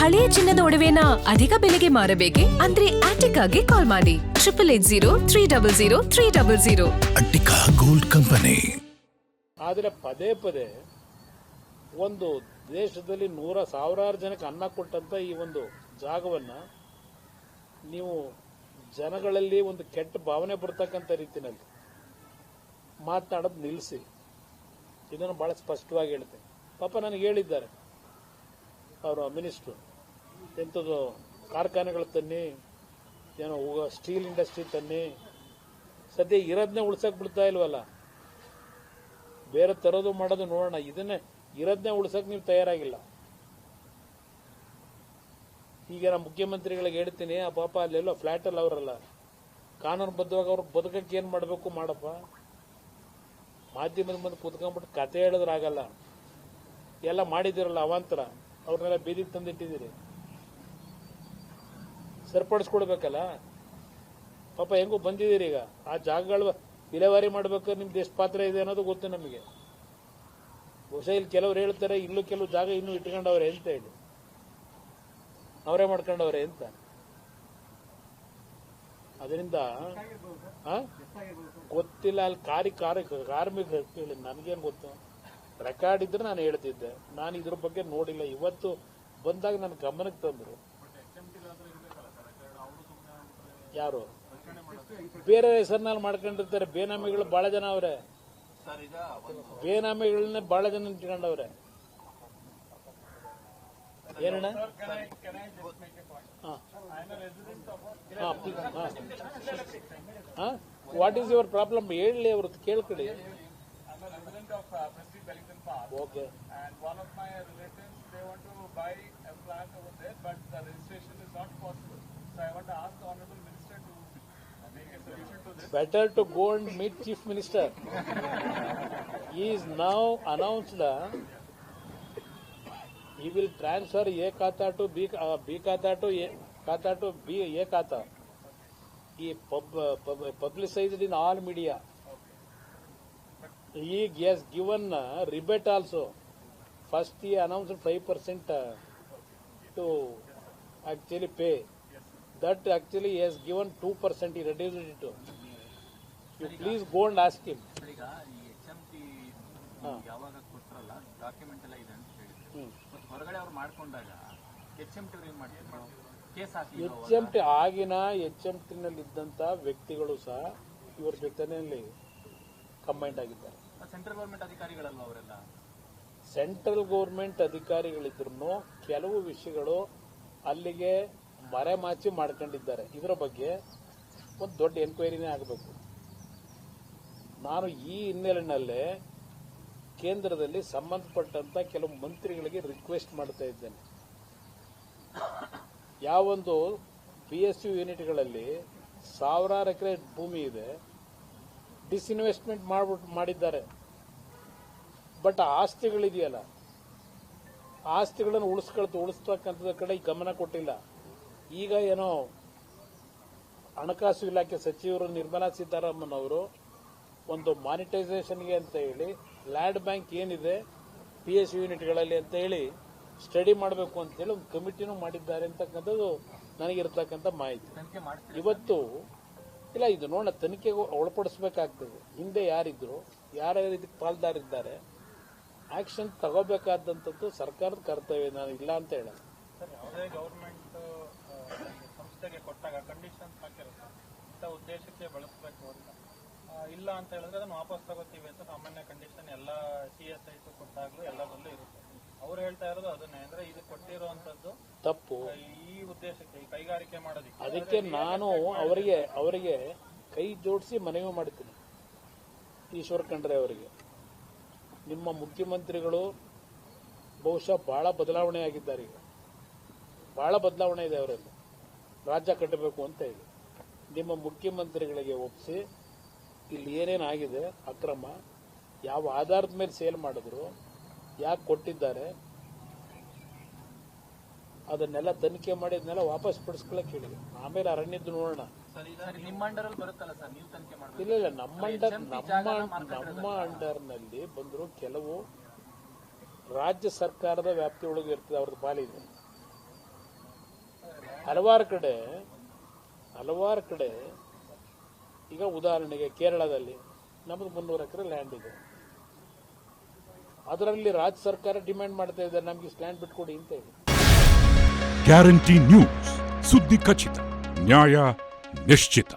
ಹಳೆಯ ಚಿನ್ನದ ಒಡವೆನ ಅಧಿಕ ಬೆಲೆಗೆ ಮಾರಬೇಕೆ? ಅಂದ್ರೆ ಆಟಿಕಾಗೆ ಕಾಲ್ ಮಾಡಿ 8880 ಅಟ್ಟಿಕಾ ಗೋಲ್ಡ್ ಕಂಪನಿ. ಆದರೆ ಪದೇ ಪದೇ ಒಂದು ದೇಶದಲ್ಲಿ ಸಾವಿರಾರು ಜನಕ್ಕೆ ಅನ್ನ ಕೊಟ್ಟಂತ ಈ ಒಂದು ಜಾಗವನ್ನ ನೀವು ಜನಗಳಲ್ಲಿ ಒಂದು ಕೆಟ್ಟ ಭಾವನೆ ಬರ್ತಕ್ಕಂಥ ರೀತಿಯಲ್ಲಿ ಮಾತನಾಡೋದು ನಿಲ್ಲಿಸಿ. ಇದನ್ನು ಬಹಳ ಸ್ಪಷ್ಟವಾಗಿ ಹೇಳ್ತೇನೆ. ಪಾಪ ನನಗೆ ಹೇಳಿದ್ದಾರೆ ಅವರ ಮಿನಿಸ್ಟ್ರು, ಎಂಥದ್ದು ಕಾರ್ಖಾನೆಗಳು ತನ್ನಿ, ಏನೋ ಸ್ಟೀಲ್ ಇಂಡಸ್ಟ್ರಿ ತನ್ನಿ. ಸದ್ಯ ಇರೋದನ್ನೇ ಉಳ್ಸಕ್ ಬಿಡ್ತಾ ಇಲ್ವಲ್ಲ, ಬೇರೆ ತರೋದು ಮಾಡೋದು ನೋಡೋಣ. ಇದನ್ನೇ ಇರೋದನ್ನೇ ಉಳ್ಸಕ್ ನೀವು ತಯಾರಾಗಿಲ್ಲ. ಈಗ ನಾನು ಮುಖ್ಯಮಂತ್ರಿಗಳಿಗೆ ಹೇಳ್ತೀನಿ, ಆ ಪಾಪ ಅಲ್ಲೆಲ್ಲೋ ಫ್ಲಾಟಲ್ಲಿ ಅವರಲ್ಲ, ಕಾನೂನುಬದ್ಧವಾಗಿ ಅವ್ರಿಗೆ ಬದುಕಕ್ಕೆ ಏನು ಮಾಡಬೇಕು ಮಾಡಪ್ಪ. ಮಾಧ್ಯಮದ ಮುಂದೆ ಕೂತ್ಕೊಂಡ್ಬಿಟ್ಟು ಕತೆ ಹೇಳಿದ್ರಾಗಲ್ಲ. ಎಲ್ಲ ಮಾಡಿದಿರಲ್ಲ ಅವಾಂತರ, ಅವ್ರನ್ನೆಲ್ಲ ಬೀದಿಗೆ ತಂದಿಟ್ಟಿದ್ದೀರಿ, ಸರಿಪಡಿಸ್ಕೊಡ್ಬೇಕಲ್ಲ. ಪಾಪ ಹೆಂಗೂ ಬಂದಿದ್ದೀರಿ. ಈಗ ಆ ಜಾಗಗಳು ವಿಲೇವಾರಿ ಮಾಡ್ಬೇಕಾದ್ರೆ ನಿಮ್ದು ಎಷ್ಟು ಪಾತ್ರ ಇದೆ ಅನ್ನೋದು ಗೊತ್ತು ನಮಗೆ. ಬಹುಶಃ ಇಲ್ಲಿ ಕೆಲವ್ರು ಹೇಳ್ತಾರೆ ಇಲ್ಲೂ ಕೆಲವು ಜಾಗ ಇನ್ನೂ ಇಟ್ಕೊಂಡವ್ರೆ ಅಂತ ಹೇಳಿ, ಅವರೇ ಮಾಡ್ಕೊಂಡವ್ರೆ ಅಂತ. ಅದರಿಂದ ಗೊತ್ತಿಲ್ಲ. ಅಲ್ಲಿ ಕಾರ್ಮಿಕ ಹೇಳಿ ನನಗೇನು ಗೊತ್ತು. ರೆಕಾರ್ಡ್ ಇದ್ರೆ ನಾನು ಹೇಳ್ತಿದ್ದೆ. ನಾನು ಇದ್ರ ಬಗ್ಗೆ ನೋಡಿಲ್ಲ. ಇವತ್ತು ಬಂದಾಗ ನನ್ನ ಗಮನಕ್ಕೆ ತಂದ್ರು. ಯಾರು ಬೇರೆ ಹೆಸರಿನಲ್ಲಿ ಮಾಡ್ಕೊಂಡಿರ್ತಾರೆ. ಬೇನಾಮಿಗಳು ಬಹಳ ಜನ ಅವ್ರೆ. ಬೇನಾಮಿಗಳನ್ನೇ ಬಹಳ ಜನ ಇಟ್ಕೊಂಡವ್ರೆ. ಏನಣ್ಣ? ವಾಟ್ ಈಸ್ ಯುವರ್ ಪ್ರಾಬ್ಲಮ್ ಹೇಳಿ, ಅವ್ರದ್ದು ಕೇಳ್ಕೊಳ್ಳಿ. Okay. Better to go and meet Chief Minister. He is now announced he will transfer A Khata to B Khata to A Khata to B A Khata. He publicized in all media. He has given rebate also. First he announced 5% to actually pay. That actually he has given 2%. He reduced it to. You please go and ask him. ಯಾವಾಗ ಕೊಟ್ಟರಲ್ಲ document ಎಲ್ಲ ಇದೆ ಅಂತ ಹೇಳಿ, ಮತ್ತೆ ಹೊರಗಡೆ ಅವ್ರು ಮಾಡ್ಕೊಂಡಾಗ HMT ಏನ್ ಮಾಡ್ತಾರೆ, ಕೇಸ್ ಹಾಕಿ. HMT ಆಗಿನ HMT ನಲ್ಲಿ ಇದ್ದಂತ ವ್ಯಕ್ತಿಗಳು ಸಹ ಇವರ ಜೊತೆನಲ್ಲಿ ಕಂಬೈಂಡ್ ಆಗಿದ್ದಾರೆ. ಸೆಂಟ್ರಲ್ ಗೌರ್ಮೆಂಟ್ ಅಧಿಕಾರಿಗಳಲ್ವ ಅವರೆಲ್ಲ? ಸೆಂಟ್ರಲ್ ಗೌರ್ಮೆಂಟ್ ಅಧಿಕಾರಿಗಳಿದ್ರು ಕೆಲವು ವಿಷಯಗಳು ಅಲ್ಲಿಗೆ ಮರೆಮಾಚಿ ಮಾಡ್ಕೊಂಡಿದ್ದಾರೆ. ಇದರ ಬಗ್ಗೆ ಒಂದು ದೊಡ್ಡ ಎನ್ಕ್ವೈರಿನೇ ಆಗಬೇಕು. ನಾನು ಈ ಹಿನ್ನೆಲೆಯಲ್ಲೇ ಕೇಂದ್ರದಲ್ಲಿ ಸಂಬಂಧಪಟ್ಟಂತ ಕೆಲವು ಮಂತ್ರಿಗಳಿಗೆ ರಿಕ್ವೆಸ್ಟ್ ಮಾಡ್ತಾ ಇದ್ದೇನೆ. ಯಾವೊಂದು PSU ಯೂನಿಟ್ಗಳಲ್ಲಿ ಸಾವಿರಾರು ಎಕರೆ ಭೂಮಿ ಇದೆ, ಡಿಸ್ಇನ್ವೆಸ್ಟ್ಮೆಂಟ್ ಮಾಡಿದ್ದಾರೆ. ಬಟ್ ಆಸ್ತಿಗಳಿದೆಯಲ್ಲ, ಆಸ್ತಿಗಳನ್ನು ಉಳಿಸ್ತಕ್ಕಂಥದ ಕಡೆ ಗಮನ ಕೊಟ್ಟಿಲ್ಲ. ಈಗ ಏನೋ ಹಣಕಾಸು ಇಲಾಖೆ ಸಚಿವರು ನಿರ್ಮಲಾ ಸೀತಾರಾಮನ್ ಅವರು ಒಂದು ಮಾನಿಟೈಸೇಷನ್ಗೆ ಅಂತ ಹೇಳಿ ಲ್ಯಾಂಡ್ ಬ್ಯಾಂಕ್ ಏನಿದೆ PSU ಯೂನಿಟ್ಗಳಲ್ಲಿ ಅಂತ ಹೇಳಿ ಸ್ಟಡಿ ಮಾಡಬೇಕು ಅಂತ ಹೇಳಿ ಒಂದು ಕಮಿಟಿನೂ ಮಾಡಿದ್ದಾರೆ ಅಂತಕ್ಕಂಥದ್ದು ನನಗಿರ್ತಕ್ಕಂಥ ಮಾಹಿತಿ. ಇವತ್ತು ಇಲ್ಲ, ಇದು ನೋಡ ತನಿಖೆಗೆ ಒಳಪಡಿಸಬೇಕಾಗ್ತದೆ. ಹಿಂದೆ ಯಾರಿದ್ರು, ಯಾರ್ಯಾರು ಇದಕ್ಕೆ ಪಾಲ್ದಾರಿದ್ದಾರೆ, ಆಕ್ಷನ್ ತಗೋಬೇಕಾದಂಥದ್ದು ಸರ್ಕಾರದ ಕರ್ತವ್ಯ. ನಾನು ಇಲ್ಲ ಅಂತ ಹೇಳಲ್ಲ. ಯಾವುದೇ ಗವರ್ಮೆಂಟ್ ಸಂಸ್ಥೆಗೆ ಕೊಟ್ಟಾಗ ಕಂಡೀಷನ್ಸ್ ಹಾಕಿರುತ್ತೆ, ಇಂಥ ಉದ್ದೇಶಕ್ಕೆ ಬಳಸಬೇಕು ಅಂತ. ಇಲ್ಲ ಅಂತ ಹೇಳಿದ್ರೆ ಅದನ್ನು ವಾಪಸ್ ತಗೋತೀವಿ ಅಂತ ಸಾಮಾನ್ಯ ಕಂಡೀಷನ್ ಎಲ್ಲ CSI ಕೊಟ್ಟಾಗ್ಲೂ ಎಲ್ಲದರಲ್ಲೂ ಇರುತ್ತೆ. ಅವ್ರು ಹೇಳ್ತಾ ಇರೋದು ಅದನ್ನೇ, ಅಂದ್ರೆ ಇದು ಕೊಟ್ಟಿರುವಂತದ್ದು ತಪ್ಪು. ಈ ಉದ್ದೇಶಕ್ಕೆ, ಈ ಕೈಗಾರಿಕೆ ಮಾಡೋದಕ್ಕೆ. ಅದಕ್ಕೆ ನಾನು ಅವರಿಗೆ ಕೈ ಜೋಡಿಸಿ ಮನವಿ ಮಾಡ್ತೀನಿ. ಈಶ್ವರ್ ಖಂಡ್ರೆ ಅವರಿಗೆ, ನಿಮ್ಮ ಮುಖ್ಯಮಂತ್ರಿಗಳು ಬಹುಶಃ ಬಹಳ ಬದಲಾವಣೆ ಆಗಿದ್ದಾರೆ. ಈಗ ಬಹಳ ಬದಲಾವಣೆ ಇದೆ ಅವರಲ್ಲಿ, ರಾಜ್ಯ ಕಟ್ಟಬೇಕು ಅಂತ ಹೇಳಿ. ನಿಮ್ಮ ಮುಖ್ಯಮಂತ್ರಿಗಳಿಗೆ ಒಪ್ಪಿಸಿ ಇಲ್ಲಿ ಏನೇನಾಗಿದೆ ಅಕ್ರಮ, ಯಾವ ಆಧಾರದ ಮೇಲೆ ಸೇಲ್ ಮಾಡಿದ್ರು, ಯಾಕೆ ಕೊಟ್ಟಿದ್ದಾರೆ, ಅದನ್ನೆಲ್ಲ ತನಿಖೆ ಮಾಡಿ ಅದನ್ನೆಲ್ಲ ವಾಪಸ್ ಪಡಿಸ್ಕೊಳ್ಳಕ್ಕೆ ಹೇಳಿ. ಆಮೇಲೆ ಅರಣ್ಯದ್ದು ನೋಡೋಣ. ನಿಮ್ಮ ಅಂಡರಲ್ಲಿ ಬರುತ್ತಲ್ಲ ಸರ್, ನೀವು ತನಿಖೆ ಮಾಡಿ. ಇಲ್ಲ, ನಮ್ಮ ಅಂಡರ್ನಲ್ಲಿ ಬಂದ್ರು ಕೆಲವು ರಾಜ್ಯ ಸರ್ಕಾರದ ವ್ಯಾಪ್ತಿ ಒಳಗೆ ಇರ್ತದೆ, ಅವ್ರದ್ದು ಪಾಲಿದೆ. ಹಲವಾರು ಕಡೆ ಈಗ ಉದಾಹರಣೆಗೆ ಕೇರಳದಲ್ಲಿ ನಮ್ಮದು 300 ಎಕರೆ ಲ್ಯಾಂಡ್ ಇದೆ. ಅದರಲ್ಲಿ ರಾಜ್ಯ ಸರ್ಕಾರ ಡಿಮ್ಯಾಂಡ್ ಮಾಡ್ತಾ ಇದ್ದಾರೆ ನಮ್ಗೆ ಲ್ಯಾಂಡ್ ಬಿಟ್ಕೊಡಿ ಅಂತ ಹೇಳಿ. ಗ್ಯಾರಂಟಿ ನ್ಯೂಸ್, ಸುದ್ದಿ ಖಚಿತ, ನ್ಯಾಯ ನಿಶ್ಚಿತ.